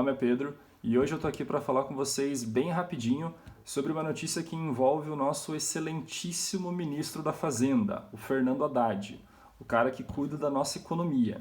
Meu nome é Pedro e hoje eu tô aqui para falar com vocês bem rapidinho sobre uma notícia que envolve o nosso excelentíssimo ministro da Fazenda, o Fernando Haddad, o cara que cuida da nossa economia.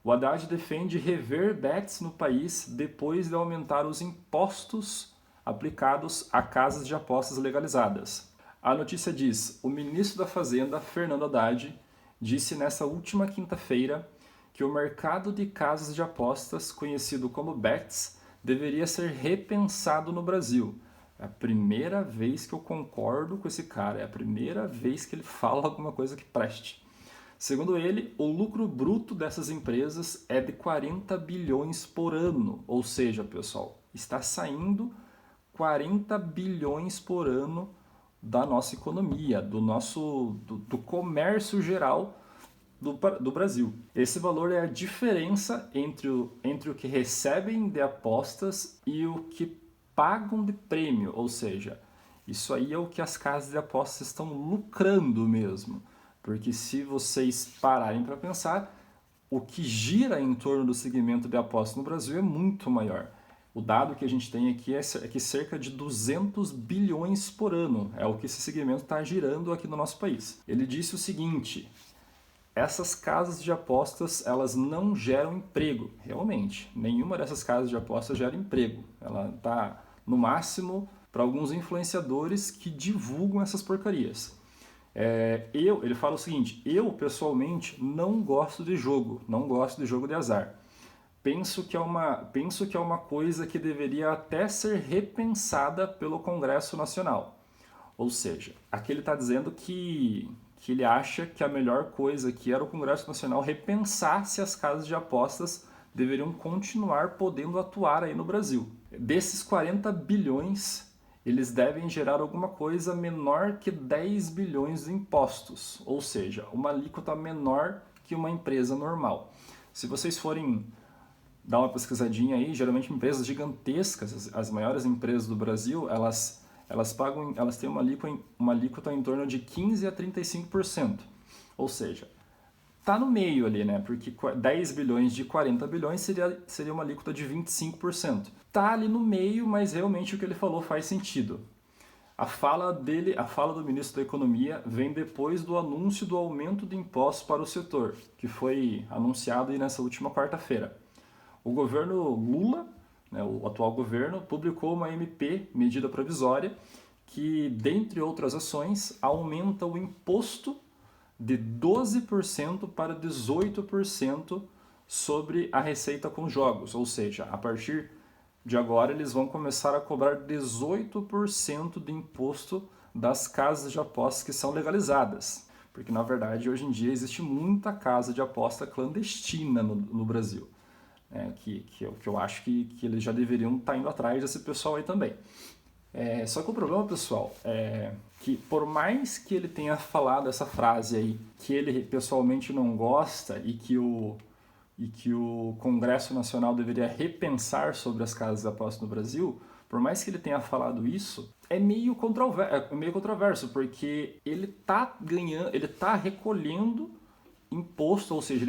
O Haddad defende rever bets no país depois de aumentar os impostos aplicados a casas de apostas legalizadas. A notícia diz: o ministro da Fazenda, Fernando Haddad, disse nesta última quinta-feira que o mercado de casas de apostas, conhecido como bets, deveria ser repensado no Brasil. É a primeira vez que eu concordo com esse cara, é a primeira vez que ele fala alguma coisa que preste. Segundo ele, o lucro bruto dessas empresas é de 40 bilhões por ano, ou seja, pessoal, está saindo 40 bilhões por ano da nossa economia, do comércio geral do Brasil. Esse valor é a diferença entre o que recebem de apostas e o que pagam de prêmio, ou seja, isso aí é o que as casas de apostas estão lucrando mesmo. Porque se vocês pararem para pensar, o que gira em torno do segmento de apostas no Brasil é muito maior. O dado que a gente tem aqui é que cerca de 200 bilhões por ano é o que esse segmento está girando aqui no nosso país. Ele disse o seguinte: essas casas de apostas, elas não geram emprego, realmente. Nenhuma dessas casas de apostas gera emprego. Ela está, no máximo, para alguns influenciadores que divulgam essas porcarias. Ele fala o seguinte: eu pessoalmente não gosto de jogo, não gosto de jogo de azar. Penso que é uma coisa que deveria até ser repensada pelo Congresso Nacional. Ou seja, aqui ele está dizendo que ele acha que a melhor coisa aqui era o Congresso Nacional repensar se as casas de apostas deveriam continuar podendo atuar aí no Brasil. Desses 40 bilhões, eles devem gerar alguma coisa menor que 10 bilhões de impostos, ou seja, uma alíquota menor que uma empresa normal. Se vocês forem dar uma pesquisadinha aí, geralmente empresas gigantescas, as maiores empresas do Brasil, elas têm uma alíquota em torno de 15 a 35%. Ou seja, tá no meio ali, né? Porque 10 bilhões de 40 bilhões seria uma alíquota de 25%. Tá ali no meio, mas realmente o que ele falou faz sentido. A fala do ministro da Economia vem depois do anúncio do aumento de impostos para o setor, que foi anunciado aí nessa última quarta-feira. O governo Lula, né, o atual governo, publicou uma MP, medida provisória, que, dentre outras ações, aumenta o imposto de 12% para 18% sobre a receita com jogos. Ou seja, a partir de agora eles vão começar a cobrar 18% de imposto das casas de apostas que são legalizadas. Porque, na verdade, hoje em dia existe muita casa de aposta clandestina no Brasil. Que eu acho que eles já deveriam estar indo atrás desse pessoal aí também. Só que o problema, pessoal, é que por mais que ele tenha falado essa frase aí, que ele pessoalmente não gosta e que o Congresso Nacional deveria repensar sobre as casas de apostas no Brasil, por mais que ele tenha falado isso, é meio controverso, porque ele está recolhendo imposto, ou seja,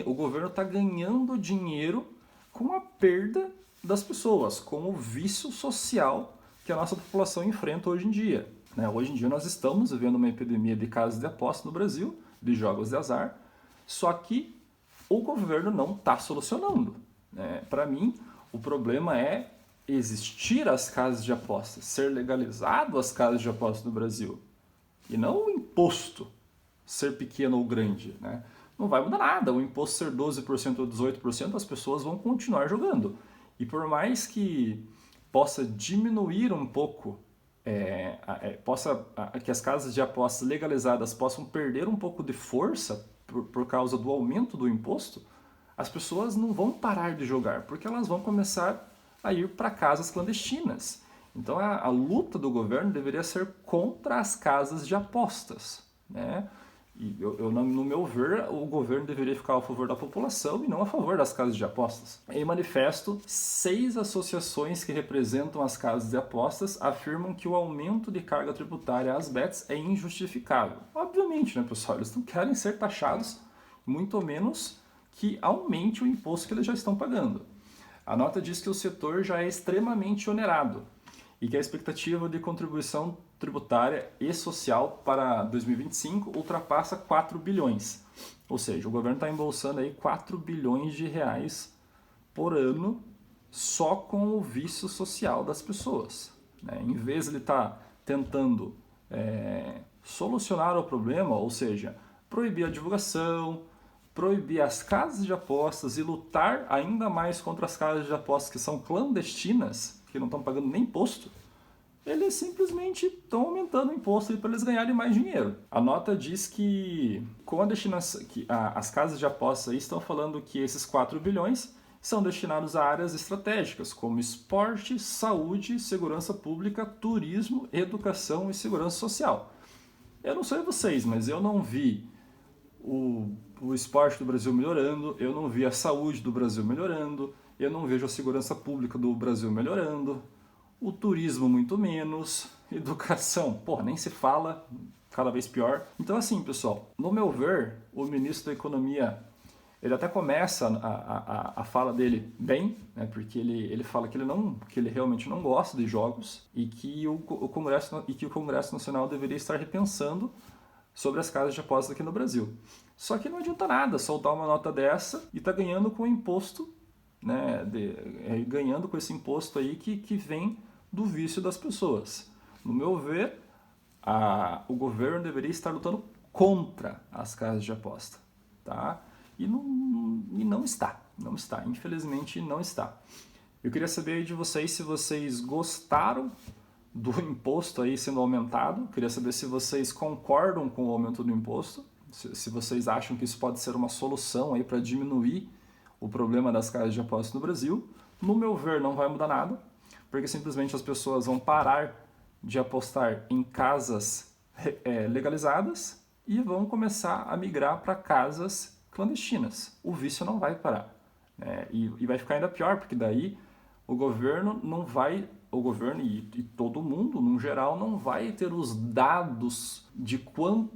o governo está ganhando dinheiro com a perda das pessoas, com o vício social que a nossa população enfrenta hoje em dia. Hoje em dia nós estamos vivendo uma epidemia de casas de aposta no Brasil, de jogos de azar, só que o governo não está solucionando. Para mim, o problema é existir as casas de apostas, ser legalizado as casas de apostas no Brasil, e não o imposto ser pequeno ou grande, né? Não vai mudar nada. O imposto ser 12% ou 18%, as pessoas vão continuar jogando. E por mais que possa diminuir um pouco, que as casas de apostas legalizadas possam perder um pouco de força por causa do aumento do imposto, as pessoas não vão parar de jogar, porque elas vão começar a ir para casas clandestinas. Então a luta do governo deveria ser contra as casas de apostas, né? E no meu ver, o governo deveria ficar a favor da população e não a favor das casas de apostas. Em manifesto, 6 associações que representam as casas de apostas afirmam que o aumento de carga tributária às bets é injustificável. Obviamente, né, pessoal? Eles não querem ser taxados, muito menos que aumente o imposto que eles já estão pagando. A nota diz que o setor já é extremamente onerado e que a expectativa de contribuição tributária e social para 2025 ultrapassa 4 bilhões. Ou seja, o governo está embolsando aí 4 bilhões de reais por ano só com o vício social das pessoas. Né? Em vez de ele estar tentando solucionar o problema, ou seja, proibir a divulgação, proibir as casas de apostas e lutar ainda mais contra as casas de apostas que são clandestinas, que não estão pagando nem imposto, eles simplesmente estão aumentando o imposto para eles ganharem mais dinheiro. A nota diz que com a destinação, as casas de apostas aí estão falando que esses 4 bilhões são destinados a áreas estratégicas, como esporte, saúde, segurança pública, turismo, educação e segurança social. Eu não sei vocês, mas eu não vi o esporte do Brasil melhorando, eu não vi a saúde do Brasil melhorando, eu não vejo a segurança pública do Brasil melhorando, o turismo muito menos, educação, nem se fala, cada vez pior. Então assim, pessoal, no meu ver, o ministro da Economia, ele até começa a fala dele bem, né, porque ele fala que ele realmente não gosta de jogos e que o Congresso Nacional deveria estar repensando sobre as casas de apostas aqui no Brasil. Só que não adianta nada soltar uma nota dessa e tá ganhando com o imposto, né, ganhando com esse imposto aí que vem do vício das pessoas. No meu ver, o governo deveria estar lutando contra as casas de aposta, tá? E não está, infelizmente não está. Eu queria saber de vocês se vocês gostaram do imposto aí sendo aumentado. Queria saber se vocês concordam com o aumento do imposto, se vocês acham que isso pode ser uma solução aí para diminuir o problema das casas de apostas no Brasil. No meu ver, não vai mudar nada, porque simplesmente as pessoas vão parar de apostar em casas legalizadas e vão começar a migrar para casas clandestinas. O vício não vai parar. E vai ficar ainda pior, porque daí o governo e todo mundo, no geral, não vai ter os dados de quão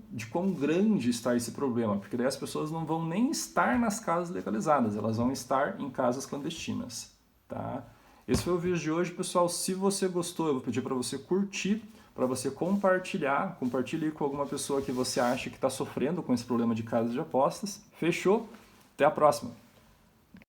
grande está esse problema, porque daí as pessoas não vão nem estar nas casas legalizadas, elas vão estar em casas clandestinas, tá? Esse foi o vídeo de hoje, pessoal. Se você gostou, eu vou pedir para você curtir, para você compartilhe com alguma pessoa que você acha que está sofrendo com esse problema de casas de apostas. Fechou? Até a próxima!